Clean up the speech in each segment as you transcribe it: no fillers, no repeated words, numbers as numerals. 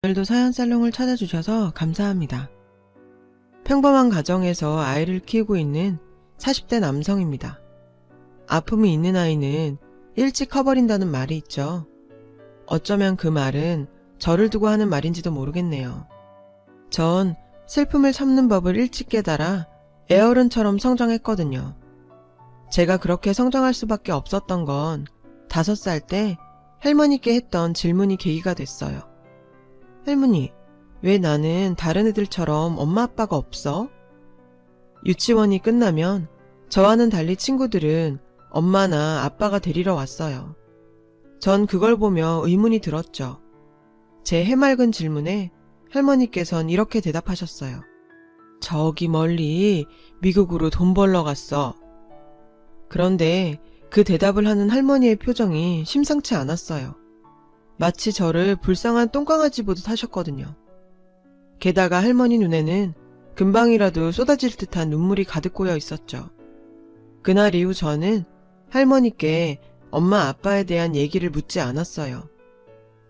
오늘도 사연살롱을 찾아주셔서 감사합니다. 평범한 가정에서 아이를 키우고 있는 40대 남성입니다. 아픔이 있는 아이는 일찍 커버린다는 말이 있죠. 어쩌면 그 말은 저를 두고 하는 말인지도 모르겠네요. 전 슬픔을 참는 법을 일찍 깨달아 애어른처럼 성장했거든요. 제가 그렇게 성장할 수밖에 없었던 건 5살 때 할머니께 했던 질문이 계기가 됐어요. 할머니, 왜 나는 다른 애들처럼 엄마 아빠가 없어? 유치원이 끝나면 저와는 달리 친구들은 엄마나 아빠가 데리러 왔어요. 전 그걸 보며 의문이 들었죠. 제 해맑은 질문에 할머니께선 이렇게 대답하셨어요. 저기 멀리 미국으로 돈 벌러 갔어. 그런데 그 대답을 하는 할머니의 표정이 심상치 않았어요. 마치 저를 불쌍한 똥강아지 보듯 하셨거든요. 게다가 할머니 눈에는 금방이라도 쏟아질 듯한 눈물이 가득 고여 있었죠. 그날 이후 저는 할머니께 엄마 아빠에 대한 얘기를 묻지 않았어요.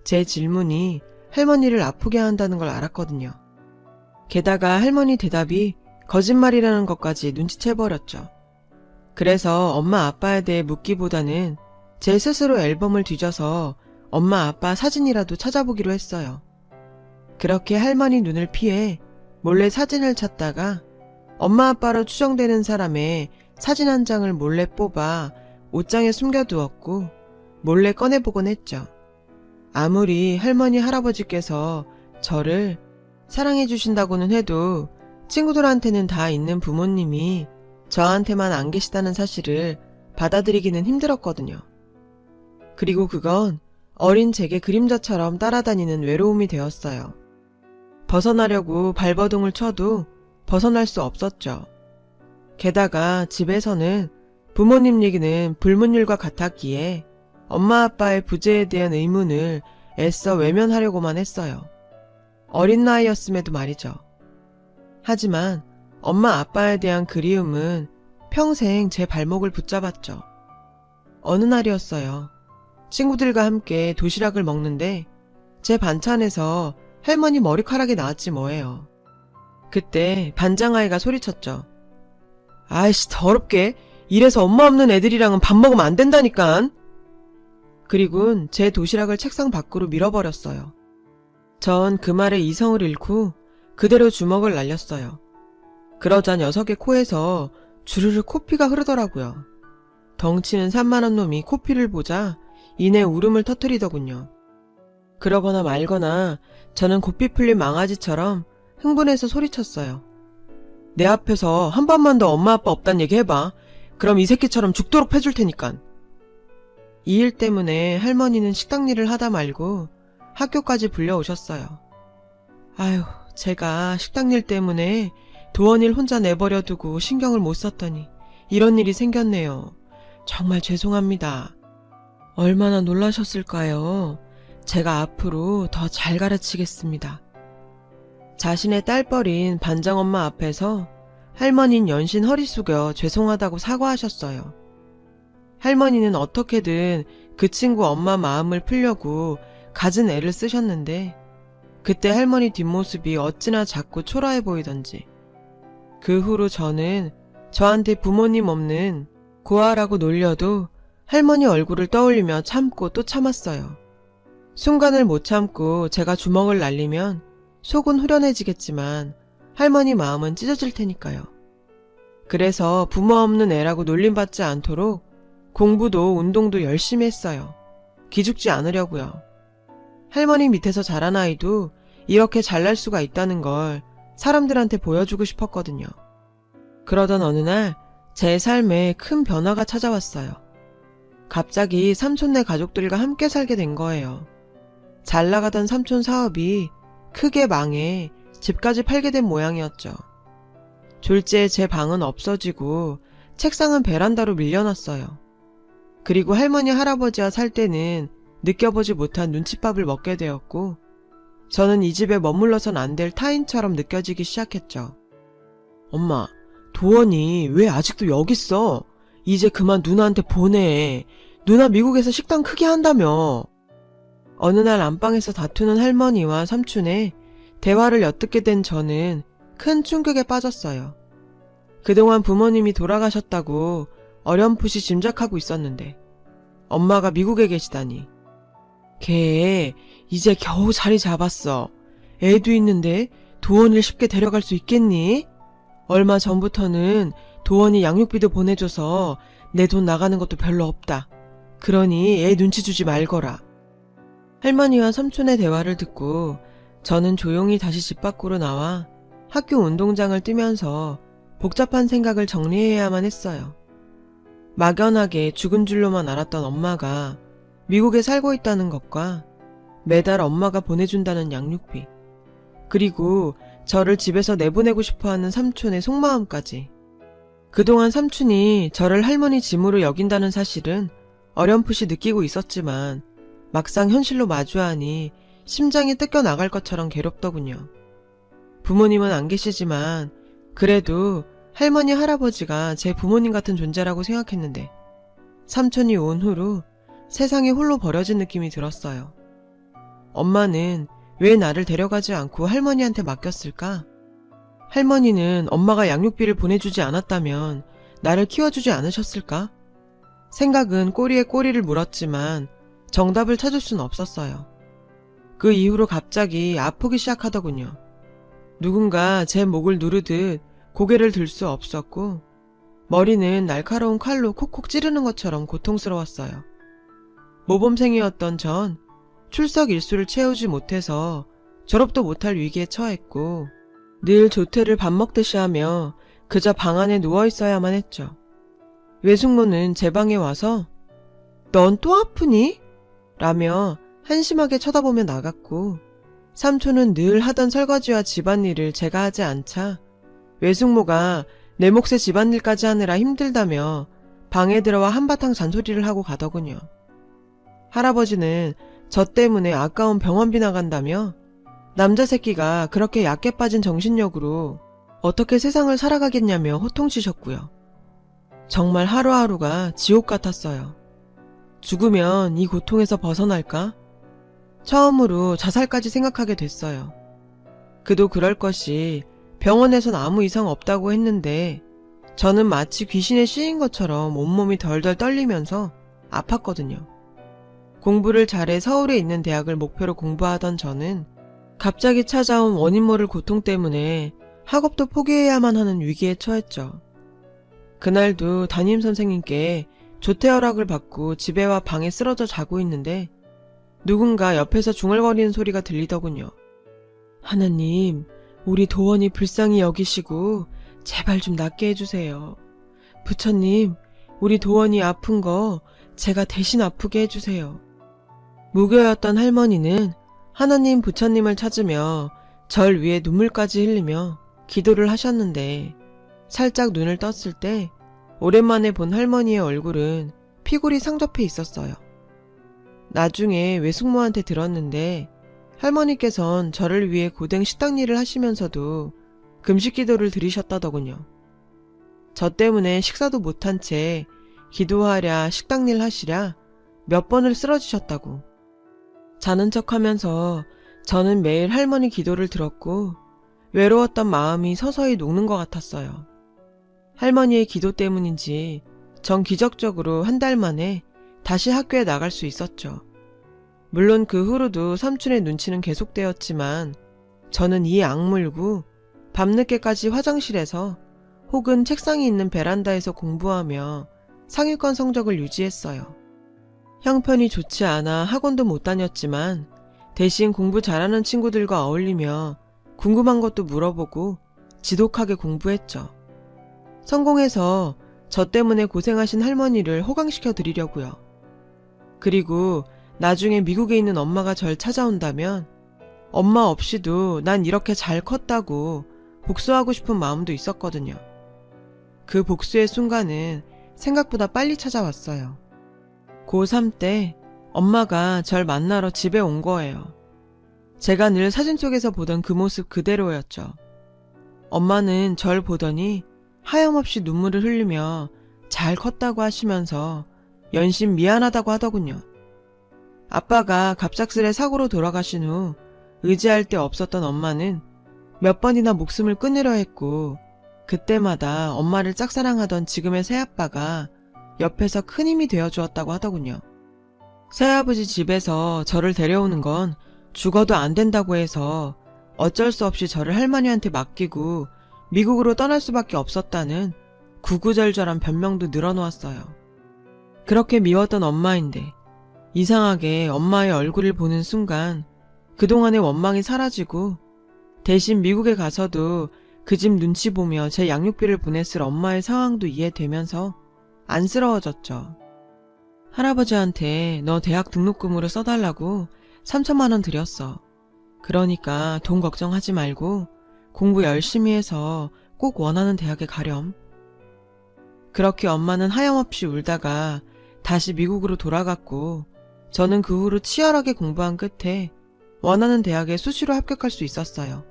제 질문이 할머니를 아프게 한다는 걸 알았거든요. 게다가 할머니 대답이 거짓말이라는 것까지 눈치채버렸죠. 그래서 엄마 아빠에 대해 묻기보다는 제 스스로 앨범을 뒤져서 엄마 아빠 사진이라도 찾아보기로 했어요. 그렇게 할머니 눈을 피해 몰래 사진을 찾다가 엄마 아빠로 추정되는 사람의 사진 한 장을 몰래 뽑아 옷장에 숨겨두었고 몰래 꺼내보곤 했죠. 아무리 할머니 할아버지께서 저를 사랑해 주신다고는 해도 친구들한테는 다 있는 부모님이 저한테만 안 계시다는 사실을 받아들이기는 힘들었거든요. 그리고 그건 어린 제게 그림자처럼 따라다니는 외로움이 되었어요. 벗어나려고 발버둥을 쳐도 벗어날 수 없었죠. 게다가 집에서는 부모님 얘기는 불문율과 같았기에 엄마 아빠의 부재에 대한 의문을 애써 외면하려고만 했어요. 어린 나이였음에도 말이죠. 하지만 엄마 아빠에 대한 그리움은 평생 제 발목을 붙잡았죠. 어느 날이었어요. 친구들과 함께 도시락을 먹는데 제 반찬에서 할머니 머리카락이 나왔지 뭐예요. 그때 반장아이가 소리쳤죠. 아이씨 더럽게 이래서 엄마 없는 애들이랑은 밥 먹으면 안 된다니깐. 그리곤 제 도시락을 책상 밖으로 밀어버렸어요. 전 그 말에 이성을 잃고 그대로 주먹을 날렸어요. 그러자 녀석의 코에서 주르르 코피가 흐르더라고요. 덩치는 산만한 놈이 코피를 보자 이내 울음을 터뜨리더군요. 그러거나 말거나 저는 고삐 풀린 망아지처럼 흥분해서 소리쳤어요. 내 앞에서 한 번만 더 엄마 아빠 없단 얘기 해봐. 그럼 이 새끼처럼 죽도록 패줄 테니깐. 이 일 때문에 할머니는 식당 일을 하다 말고 학교까지 불려오셨어요. 아휴, 제가 식당 일 때문에 도원일 혼자 내버려 두고 신경을 못 썼더니 이런 일이 생겼네요. 정말 죄송합니다. 얼마나 놀라셨을까요? 제가 앞으로 더 잘 가르치겠습니다. 자신의 딸뻘인 반장엄마 앞에서 할머니는 연신 허리 숙여 죄송하다고 사과하셨어요. 할머니는 어떻게든 그 친구 엄마 마음을 풀려고 갖은 애를 쓰셨는데 그때 할머니 뒷모습이 어찌나 작고 초라해 보이던지. 그 후로 저는 저한테 부모님 없는 고아라고 놀려도 할머니 얼굴을 떠올리며 참고 또 참았어요. 순간을 못 참고 제가 주먹을 날리면 속은 후련해지겠지만 할머니 마음은 찢어질 테니까요. 그래서 부모 없는 애라고 놀림받지 않도록 공부도 운동도 열심히 했어요. 기죽지 않으려고요. 할머니 밑에서 자란 아이도 이렇게 잘날 수가 있다는 걸 사람들한테 보여주고 싶었거든요. 그러던 어느 날 제 삶에 큰 변화가 찾아왔어요. 갑자기 삼촌네 가족들과 함께 살게 된 거예요. 잘 나가던 삼촌 사업이 크게 망해 집까지 팔게 된 모양이었죠. 졸지에 제 방은 없어지고 책상은 베란다로 밀려났어요. 그리고 할머니 할아버지와 살 때는 느껴보지 못한 눈칫밥을 먹게 되었고 저는 이 집에 머물러선 안 될 타인처럼 느껴지기 시작했죠. 엄마, 도원이 왜 아직도 여기 있어? 이제 그만 누나한테 보내. 누나 미국에서 식당 크게 한다며. 어느 날 안방에서 다투는 할머니와 삼촌의 대화를 엿듣게 된 저는 큰 충격에 빠졌어요. 그동안 부모님이 돌아가셨다고 어렴풋이 짐작하고 있었는데 엄마가 미국에 계시다니. 걔 이제 겨우 자리 잡았어. 애도 있는데 도원이를 쉽게 데려갈 수 있겠니? 얼마 전부터는 도원이 양육비도 보내줘서 내 돈 나가는 것도 별로 없다. 그러니 애 눈치 주지 말거라. 할머니와 삼촌의 대화를 듣고 저는 조용히 다시 집 밖으로 나와 학교 운동장을 뛰면서 복잡한 생각을 정리해야만 했어요. 막연하게 죽은 줄로만 알았던 엄마가 미국에 살고 있다는 것과 매달 엄마가 보내준다는 양육비, 그리고 저를 집에서 내보내고 싶어하는 삼촌의 속마음까지. 그동안 삼촌이 저를 할머니 짐으로 여긴다는 사실은 어렴풋이 느끼고 있었지만 막상 현실로 마주하니 심장이 뜯겨 나갈 것처럼 괴롭더군요. 부모님은 안 계시지만 그래도 할머니, 할아버지가 제 부모님 같은 존재라고 생각했는데 삼촌이 온 후로 세상에 홀로 버려진 느낌이 들었어요. 엄마는 왜 나를 데려가지 않고 할머니한테 맡겼을까? 할머니는 엄마가 양육비를 보내주지 않았다면 나를 키워주지 않으셨을까? 생각은 꼬리에 꼬리를 물었지만 정답을 찾을 수는 없었어요. 그 이후로 갑자기 아프기 시작하더군요. 누군가 제 목을 누르듯 고개를 들 수 없었고 머리는 날카로운 칼로 콕콕 찌르는 것처럼 고통스러웠어요. 모범생이었던 전 출석 일수를 채우지 못해서 졸업도 못할 위기에 처했고 늘 조퇴를 밥 먹듯이 하며 그저 방 안에 누워있어야만 했죠. 외숙모는 제 방에 와서 "넌 또 아프니?" 라며 한심하게 쳐다보며 나갔고 삼촌은 늘 하던 설거지와 집안일을 제가 하지 않자 외숙모가 내 몫의 집안일까지 하느라 힘들다며 방에 들어와 한바탕 잔소리를 하고 가더군요. 할아버지는 저 때문에 아까운 병원비 나간다며 남자 새끼가 그렇게 약게 빠진 정신력으로 어떻게 세상을 살아가겠냐며 호통치셨고요. 정말 하루하루가 지옥 같았어요. 죽으면 이 고통에서 벗어날까? 처음으로 자살까지 생각하게 됐어요. 그도 그럴 것이 병원에선 아무 이상 없다고 했는데 저는 마치 귀신에 씌인 것처럼 온몸이 덜덜 떨리면서 아팠거든요. 공부를 잘해 서울에 있는 대학을 목표로 공부하던 저는 갑자기 찾아온 원인 모를 고통 때문에 학업도 포기해야만 하는 위기에 처했죠. 그날도 담임선생님께 조퇴 허락을 받고 집에 와 방에 쓰러져 자고 있는데 누군가 옆에서 중얼거리는 소리가 들리더군요. "하나님, 우리 도원이 불쌍히 여기시고 제발 좀 낫게 해주세요. 부처님, 우리 도원이 아픈 거 제가 대신 아프게 해주세요." 무교였던 할머니는 하나님, 부처님을 찾으며 절 위에 눈물까지 흘리며 기도를 하셨는데 살짝 눈을 떴을 때 오랜만에 본 할머니의 얼굴은 피골이 상접해 있었어요. 나중에 외숙모한테 들었는데 할머니께선 저를 위해 고된 식당 일을 하시면서도 금식 기도를 드리셨다더군요. 저 때문에 식사도 못한 채 기도하랴 식당 일 하시랴 몇 번을 쓰러지셨다고. 자는 척하면서 저는 매일 할머니 기도를 들었고 외로웠던 마음이 서서히 녹는 것 같았어요. 할머니의 기도 때문인지 전 기적적으로 한 달 만에 다시 학교에 나갈 수 있었죠. 물론 그 후로도 삼촌의 눈치는 계속되었지만 저는 이 악물고 밤늦게까지 화장실에서 혹은 책상이 있는 베란다에서 공부하며 상위권 성적을 유지했어요. 형편이 좋지 않아 학원도 못 다녔지만 대신 공부 잘하는 친구들과 어울리며 궁금한 것도 물어보고 지독하게 공부했죠. 성공해서 저 때문에 고생하신 할머니를 호강시켜 드리려고요. 그리고 나중에 미국에 있는 엄마가 절 찾아온다면 엄마 없이도 난 이렇게 잘 컸다고 복수하고 싶은 마음도 있었거든요. 그 복수의 순간은 생각보다 빨리 찾아왔어요. 고3 때 엄마가 절 만나러 집에 온 거예요. 제가 늘 사진 속에서 보던 그 모습 그대로였죠. 엄마는 절 보더니 하염없이 눈물을 흘리며 잘 컸다고 하시면서 연신 미안하다고 하더군요. 아빠가 갑작스레 사고로 돌아가신 후 의지할 데 없었던 엄마는 몇 번이나 목숨을 끊으려 했고, 그때마다 엄마를 짝사랑하던 지금의 새아빠가 옆에서 큰 힘이 되어주었다고 하더군요. 새아버지 집에서 저를 데려오는 건 죽어도 안 된다고 해서 어쩔 수 없이 저를 할머니한테 맡기고 미국으로 떠날 수밖에 없었다는 구구절절한 변명도 늘어놓았어요. 그렇게 미웠던 엄마인데 이상하게 엄마의 얼굴을 보는 순간 그동안의 원망이 사라지고, 대신 미국에 가서도 그 집 눈치 보며 제 양육비를 보냈을 엄마의 상황도 이해되면서 안쓰러워졌죠. 할아버지한테 너 대학 등록금으로 써달라고 3천만 원 드렸어. 그러니까 돈 걱정하지 말고 공부 열심히 해서 꼭 원하는 대학에 가렴. 그렇게 엄마는 하염없이 울다가 다시 미국으로 돌아갔고, 저는 그 후로 치열하게 공부한 끝에 원하는 대학에 수시로 합격할 수 있었어요.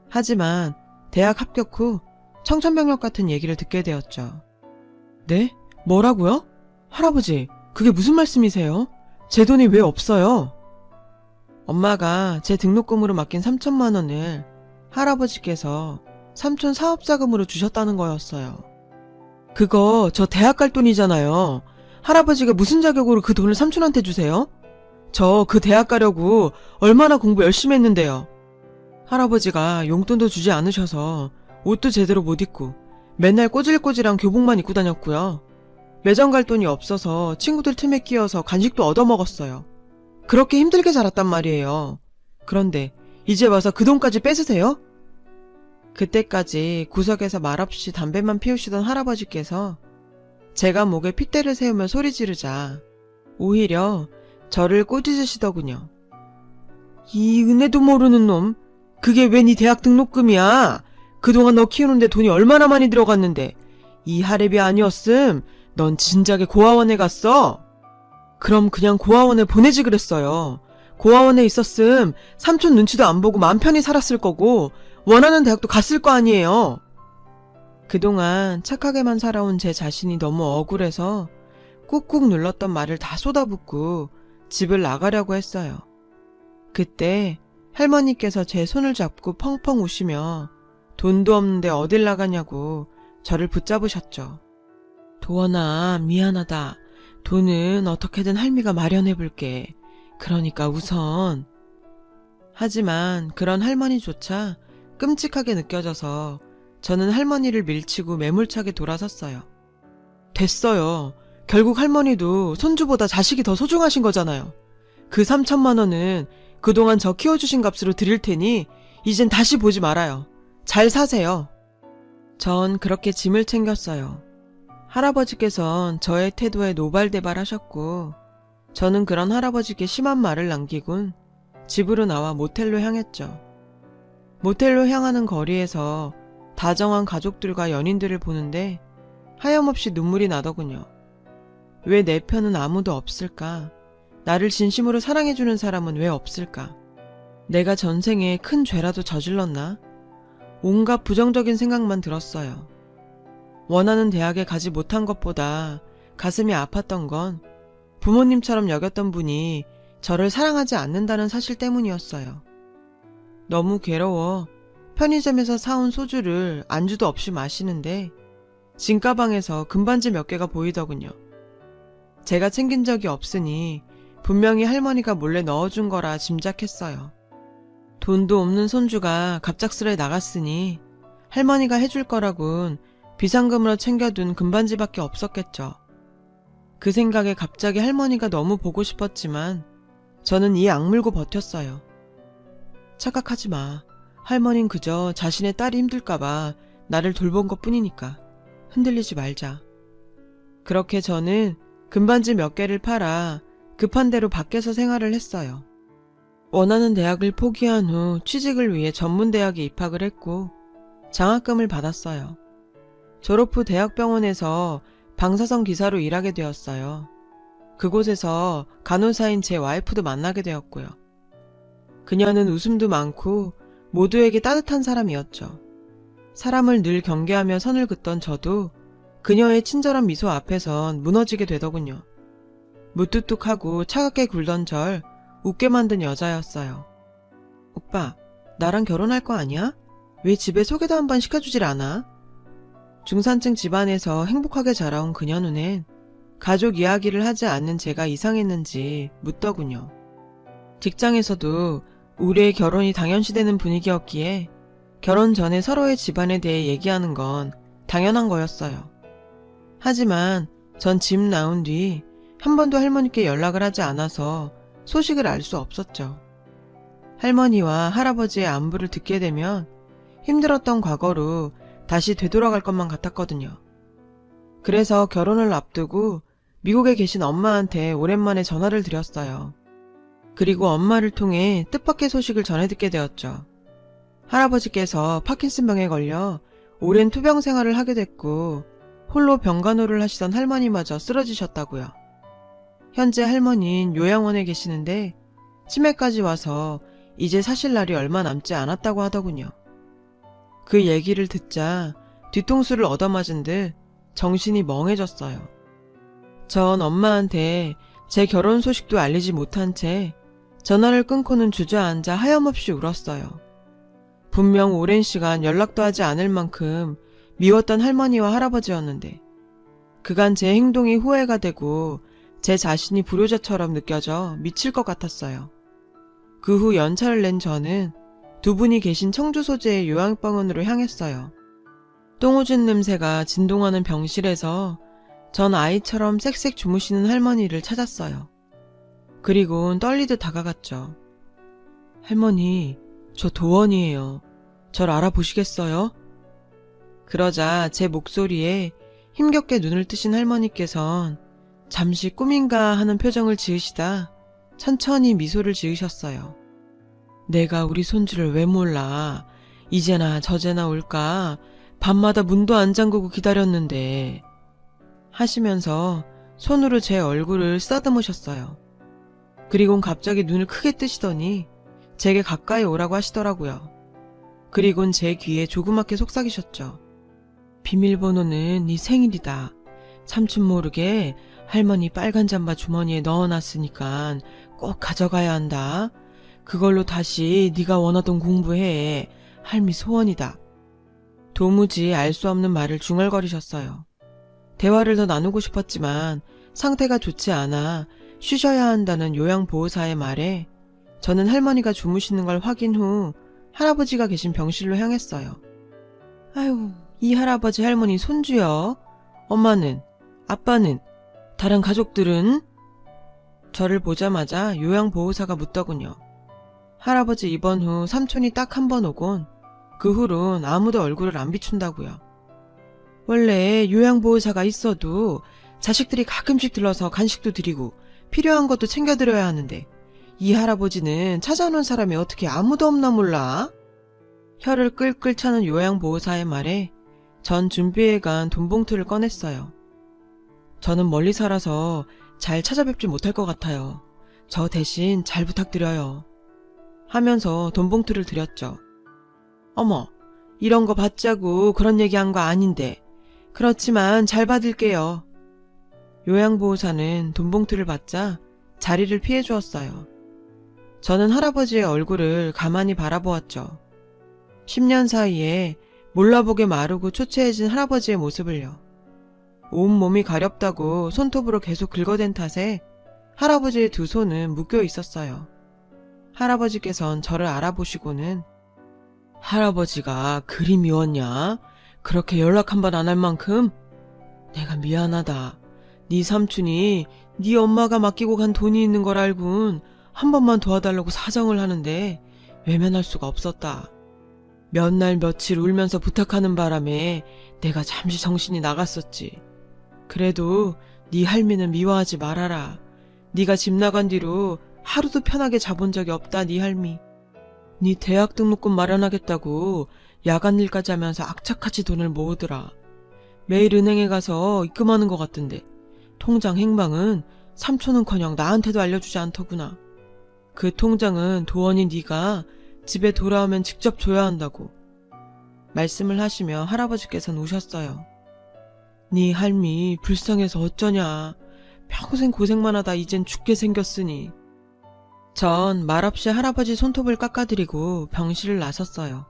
하지만 대학 합격 후 청천벽력 같은 얘기를 듣게 되었죠. 네? 뭐라고요? 할아버지, 그게 무슨 말씀이세요? 제 돈이 왜 없어요? 엄마가 제 등록금으로 맡긴 3천만 원을 할아버지께서 삼촌 사업자금으로 주셨다는 거였어요. 그거 저 대학 갈 돈이잖아요. 할아버지가 무슨 자격으로 그 돈을 삼촌한테 주세요? 저 그 대학 가려고 얼마나 공부 열심히 했는데요. 할아버지가 용돈도 주지 않으셔서 옷도 제대로 못 입고 맨날 꼬질꼬질한 교복만 입고 다녔고요. 매점 갈 돈이 없어서 친구들 틈에 끼어서 간식도 얻어먹었어요. 그렇게 힘들게 자랐단 말이에요. 그런데 이제 와서 그 돈까지 뺏으세요? 그때까지 구석에서 말없이 담배만 피우시던 할아버지께서 제가 목에 핏대를 세우며 소리 지르자 오히려 저를 꼬집으시더군요. 이 은혜도 모르는 놈, 그게 왜 네 대학 등록금이야? 그동안 너 키우는데 돈이 얼마나 많이 들어갔는데 이 할애비 아니었음 넌 진작에 고아원에 갔어? 그럼 그냥 고아원에 보내지 그랬어요. 고아원에 있었음 삼촌 눈치도 안 보고 맘 편히 살았을 거고 원하는 대학도 갔을 거 아니에요. 그동안 착하게만 살아온 제 자신이 너무 억울해서 꾹꾹 눌렀던 말을 다 쏟아붓고 집을 나가려고 했어요. 그때 할머니께서 제 손을 잡고 펑펑 우시며 돈도 없는데 어딜 나가냐고 저를 붙잡으셨죠. 도원아, 미안하다. 돈은 어떻게든 할미가 마련해볼게. 그러니까 우선. 하지만 그런 할머니조차 끔찍하게 느껴져서 저는 할머니를 밀치고 매몰차게 돌아섰어요. 됐어요. 결국 할머니도 손주보다 자식이 더 소중하신 거잖아요. 그 3천만 원은 그동안 저 키워주신 값으로 드릴 테니 이젠 다시 보지 말아요. 잘 사세요. 전 그렇게 짐을 챙겼어요. 할아버지께선 저의 태도에 노발대발하셨고, 저는 그런 할아버지께 심한 말을 남기곤 집으로 나와 모텔로 향했죠. 모텔로 향하는 거리에서 다정한 가족들과 연인들을 보는데 하염없이 눈물이 나더군요. 왜 내 편은 아무도 없을까? 나를 진심으로 사랑해주는 사람은 왜 없을까? 내가 전생에 큰 죄라도 저질렀나? 온갖 부정적인 생각만 들었어요. 원하는 대학에 가지 못한 것보다 가슴이 아팠던 건 부모님처럼 여겼던 분이 저를 사랑하지 않는다는 사실 때문이었어요. 너무 괴로워 편의점에서 사온 소주를 안주도 없이 마시는데 진가방에서 금반지 몇 개가 보이더군요. 제가 챙긴 적이 없으니 분명히 할머니가 몰래 넣어준 거라 짐작했어요. 돈도 없는 손주가 갑작스레 나갔으니 할머니가 해줄 거라곤 비상금으로 챙겨둔 금반지밖에 없었겠죠. 그 생각에 갑자기 할머니가 너무 보고 싶었지만 저는 이 악물고 버텼어요. 착각하지 마. 할머니는 그저 자신의 딸이 힘들까봐 나를 돌본 것 뿐이니까 흔들리지 말자. 그렇게 저는 금반지 몇 개를 팔아 급한 대로 밖에서 생활을 했어요. 원하는 대학을 포기한 후 취직을 위해 전문대학에 입학을 했고 장학금을 받았어요. 졸업 후 대학병원에서 방사선 기사로 일하게 되었어요. 그곳에서 간호사인 제 와이프도 만나게 되었고요. 그녀는 웃음도 많고 모두에게 따뜻한 사람이었죠. 사람을 늘 경계하며 선을 긋던 저도 그녀의 친절한 미소 앞에선 무너지게 되더군요. 무뚝뚝하고 차갑게 굴던 절 웃게 만든 여자였어요. 오빠, 나랑 결혼할 거 아니야? 왜 집에 소개도 한번 시켜주질 않아? 중산층 집안에서 행복하게 자라온 그녀 눈엔 가족 이야기를 하지 않는 제가 이상했는지 묻더군요. 직장에서도 우리의 결혼이 당연시되는 분위기였기에 결혼 전에 서로의 집안에 대해 얘기하는 건 당연한 거였어요. 하지만 전 집 나온 뒤 한 번도 할머니께 연락을 하지 않아서 소식을 알 수 없었죠. 할머니와 할아버지의 안부를 듣게 되면 힘들었던 과거로 다시 되돌아갈 것만 같았거든요. 그래서 결혼을 앞두고 미국에 계신 엄마한테 오랜만에 전화를 드렸어요. 그리고 엄마를 통해 뜻밖의 소식을 전해 듣게 되었죠. 할아버지께서 파킨슨병에 걸려 오랜 투병 생활을 하게 됐고 홀로 병간호를 하시던 할머니마저 쓰러지셨다고요. 현재 할머니는 요양원에 계시는데 치매까지 와서 이제 사실 날이 얼마 남지 않았다고 하더군요. 그 얘기를 듣자 뒤통수를 얻어맞은 듯 정신이 멍해졌어요. 전 엄마한테 제 결혼 소식도 알리지 못한 채 전화를 끊고는 주저앉아 하염없이 울었어요. 분명 오랜 시간 연락도 하지 않을 만큼 미웠던 할머니와 할아버지였는데 그간 제 행동이 후회가 되고 제 자신이 불효자처럼 느껴져 미칠 것 같았어요. 그 후 연차를 낸 저는 두 분이 계신 청주 소재의 요양병원으로 향했어요. 똥오줌 냄새가 진동하는 병실에서 전 아이처럼 쌕쌕 주무시는 할머니를 찾았어요. 그리곤 떨리듯 다가갔죠. 할머니, 저 도원이에요. 절 알아보시겠어요? 그러자 제 목소리에 힘겹게 눈을 뜨신 할머니께선 잠시 꿈인가 하는 표정을 지으시다 천천히 미소를 지으셨어요. 내가 우리 손주를 왜 몰라. 이제나 저제나 올까. 밤마다 문도 안 잠그고 기다렸는데. 하시면서 손으로 제 얼굴을 쓰다듬으셨어요. 그리곤 갑자기 눈을 크게 뜨시더니 제게 가까이 오라고 하시더라고요. 그리곤 제 귀에 조그맣게 속삭이셨죠. 비밀번호는 네 생일이다. 삼촌 모르게 할머니 빨간 잠바 주머니에 넣어놨으니까 꼭 가져가야 한다. 그걸로 다시 네가 원하던 공부해. 할미 소원이다. 도무지 알 수 없는 말을 중얼거리셨어요. 대화를 더 나누고 싶었지만 상태가 좋지 않아 쉬셔야 한다는 요양보호사의 말에 저는 할머니가 주무시는 걸 확인 후 할아버지가 계신 병실로 향했어요. 아유, 이 할아버지 할머니 손주요. 엄마는? 아빠는? 다른 가족들은? 저를 보자마자 요양보호사가 묻더군요. 할아버지 입원 후 삼촌이 딱 한 번 오곤 그 후론 아무도 얼굴을 안 비춘다고요. 원래 요양보호사가 있어도 자식들이 가끔씩 들러서 간식도 드리고 필요한 것도 챙겨드려야 하는데 이 할아버지는 찾아오는 사람이 어떻게 아무도 없나 몰라? 혀를 끌끌 차는 요양보호사의 말에 전 준비해간 돈봉투를 꺼냈어요. 저는 멀리 살아서 잘 찾아뵙지 못할 것 같아요. 저 대신 잘 부탁드려요. 하면서 돈봉투를 드렸죠. 어머, 이런 거 받자고 그런 얘기한 거 아닌데. 그렇지만 잘 받을게요. 요양보호사는 돈봉투를 받자 자리를 피해 주었어요. 저는 할아버지의 얼굴을 가만히 바라보았죠. 10년 사이에 몰라보게 마르고 초췌해진 할아버지의 모습을요. 온몸이 가렵다고 손톱으로 계속 긁어댄 탓에 할아버지의 두 손은 묶여 있었어요. 할아버지께선 저를 알아보시고는 할아버지가 그리 미웠냐? 그렇게 연락 한 번 안 할 만큼? 내가 미안하다. 네 삼촌이 네 엄마가 맡기고 간 돈이 있는 걸 알고는 한 번만 도와달라고 사정을 하는데 외면할 수가 없었다. 몇 날 며칠 울면서 부탁하는 바람에 내가 잠시 정신이 나갔었지. 그래도 네 할미는 미워하지 말아라. 네가 집 나간 뒤로 하루도 편하게 자본 적이 없다. 네 할미. 네 대학 등록금 마련하겠다고 야간 일까지 하면서 악착같이 돈을 모으더라. 매일 은행에 가서 입금하는 것 같던데 통장 행방은 삼촌은커녕 나한테도 알려주지 않더구나. 그 통장은 도원이 네가 집에 돌아오면 직접 줘야 한다고. 말씀을 하시며 할아버지께서는 우셨어요. 네 할미 불쌍해서 어쩌냐. 평생 고생만 하다 이젠 죽게 생겼으니. 전 말없이 할아버지 손톱을 깎아드리고 병실을 나섰어요.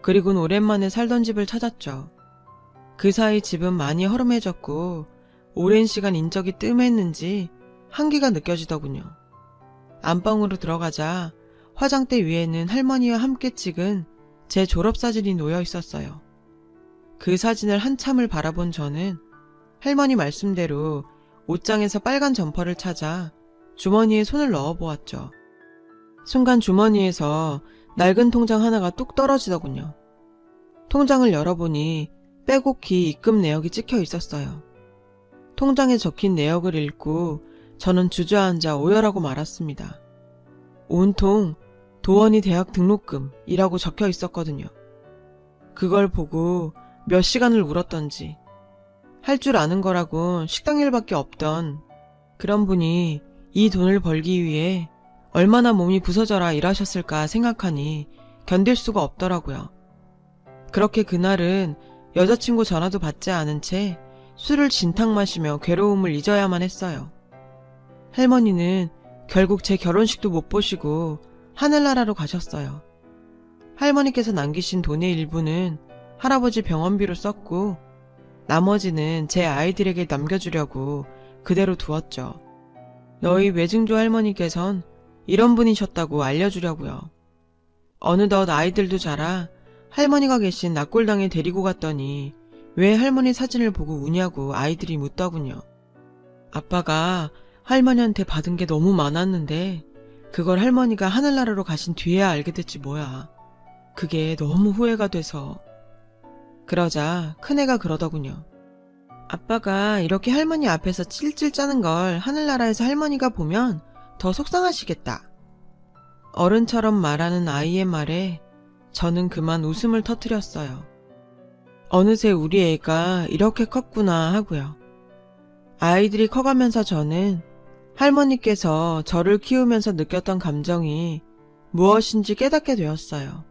그리고는 오랜만에 살던 집을 찾았죠. 그 사이 집은 많이 허름해졌고 오랜 시간 인적이 뜸했는지 한기가 느껴지더군요. 안방으로 들어가자 화장대 위에는 할머니와 함께 찍은 제 졸업사진이 놓여 있었어요. 그 사진을 한참을 바라본 저는 할머니 말씀대로 옷장에서 빨간 점퍼를 찾아 주머니에 손을 넣어보았죠. 순간 주머니에서 낡은 통장 하나가 뚝 떨어지더군요. 통장을 열어보니 빼곡히 입금 내역이 찍혀 있었어요. 통장에 적힌 내역을 읽고 저는 주저앉아 오열하고 말았습니다. 온통 도원이 대학 등록금이라고 적혀 있었거든요. 그걸 보고 몇 시간을 울었던지, 할 줄 아는 거라곤 식당 일밖에 없던 그런 분이 이 돈을 벌기 위해 얼마나 몸이 부서져라 일하셨을까 생각하니 견딜 수가 없더라고요. 그렇게 그날은 여자친구 전화도 받지 않은 채 술을 진탕 마시며 괴로움을 잊어야만 했어요. 할머니는 결국 제 결혼식도 못 보시고 하늘나라로 가셨어요. 할머니께서 남기신 돈의 일부는 할아버지 병원비로 썼고 나머지는 제 아이들에게 남겨주려고 그대로 두었죠. 너희 외증조 할머니께선 이런 분이셨다고 알려주려고요. 어느덧 아이들도 자라 할머니가 계신 낙골당에 데리고 갔더니 왜 할머니 사진을 보고 우냐고 아이들이 묻더군요. 아빠가 할머니한테 받은 게 너무 많았는데 그걸 할머니가 하늘나라로 가신 뒤에야 알게 됐지 뭐야. 그게 너무 후회가 돼서. 그러자 큰애가 그러더군요. 아빠가 이렇게 할머니 앞에서 찔찔 짜는 걸 하늘나라에서 할머니가 보면 더 속상하시겠다. 어른처럼 말하는 아이의 말에 저는 그만 웃음을 터뜨렸어요. 어느새 우리 애가 이렇게 컸구나 하고요. 아이들이 커가면서 저는 할머니께서 저를 키우면서 느꼈던 감정이 무엇인지 깨닫게 되었어요.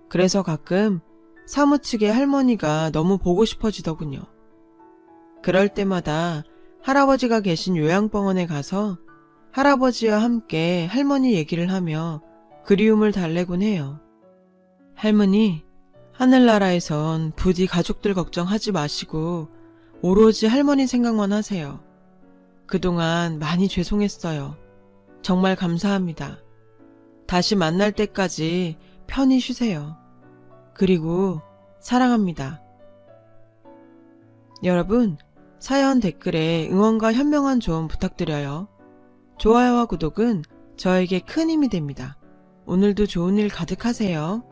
그래서 가끔 사무치게 할머니가 너무 보고 싶어지더군요. 그럴 때마다 할아버지가 계신 요양병원에 가서 할아버지와 함께 할머니 얘기를 하며 그리움을 달래곤 해요. 할머니, 하늘나라에선 부디 가족들 걱정하지 마시고 오로지 할머니 생각만 하세요. 그동안 많이 죄송했어요. 정말 감사합니다. 다시 만날 때까지 편히 쉬세요. 그리고 사랑합니다. 여러분, 사연 댓글에 응원과 현명한 조언 부탁드려요. 좋아요와 구독은 저에게 큰 힘이 됩니다. 오늘도 좋은 일 가득하세요.